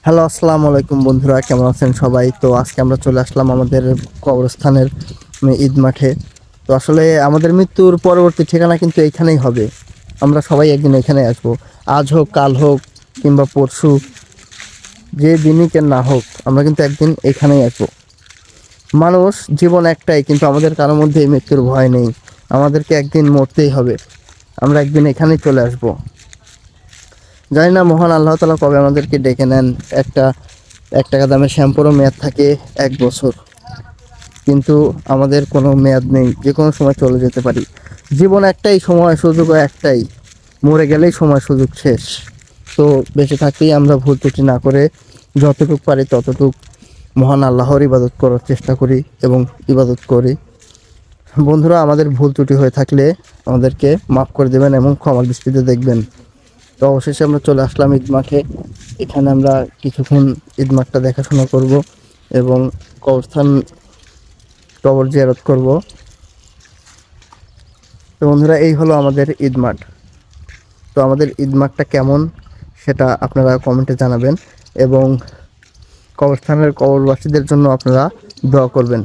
Hello, আসসালামু আলাইকুম বন্ধুরা, কেমন আছেন সবাই? তো আজকে আমরা চলে আসলাম আমাদের কবরস্থানের ঈদ মাঠে। তো আসলে আমাদের মৃত্যুর পরবর্তী ঠিকানা কিন্তু এইখানেই হবে। আমরা সবাই একদিন এখানে আসবো, আজ হোক কাল হোক কিংবা পরশু, যে দিনই কেন না হোক, আমরা কিন্তু একদিন এখানেই আসবো। মানুষ জীবন একটাই, কিন্তু আমাদের কারোর মধ্যে এই মৃত্যুর ভয় নেই। আমাদেরকে একদিন মরতেই হবে, আমরা একদিন এখানেই চলে আসবো। জানি না মহান আল্লাহ তাআলা কবে আমাদেরকে ডেকে নেন। একটা 1 টাকা দামের শ্যাম্পুরও মেয়াদ থাকে 1 বছর, কিন্তু আমাদের কোনো মেয়াদ নেই, যে কোনো সময় চলে যেতে পারি। জীবন একটাই, সময় সুযোগও একটাই, মরে গেলেই সময় সুযোগ শেষ। তো বেঁচে থাকতেই আমরা ভুল ত্রুটি না করে যতটুকু পারি ততটুক মহান আল্লাহর ইবাদত করার চেষ্টা করি এবং ইবাদত করি। বন্ধুরা, আমাদের ভুল ত্রুটি হয়ে থাকলে আমাদেরকে মাফ করে দেবেন এবং ক্ষমার দৃষ্টিতে দেখবেন। তো অবশেষে আমরা চলে আসলাম ঈদ মাঠে। এখানে আমরা কিছুক্ষণ ঈদ মাঠটা দেখাশোনা করব এবং কবরস্থান কবর জিয়ারত করব। তো বন্ধুরা, এই হলো আমাদের ঈদ মাঠ। তো আমাদের ঈদ মাঠটা কেমন সেটা আপনারা কমেন্টে জানাবেন এবং কবরস্থানের কবরবাসীদের জন্য আপনারা দোয়া করবেন।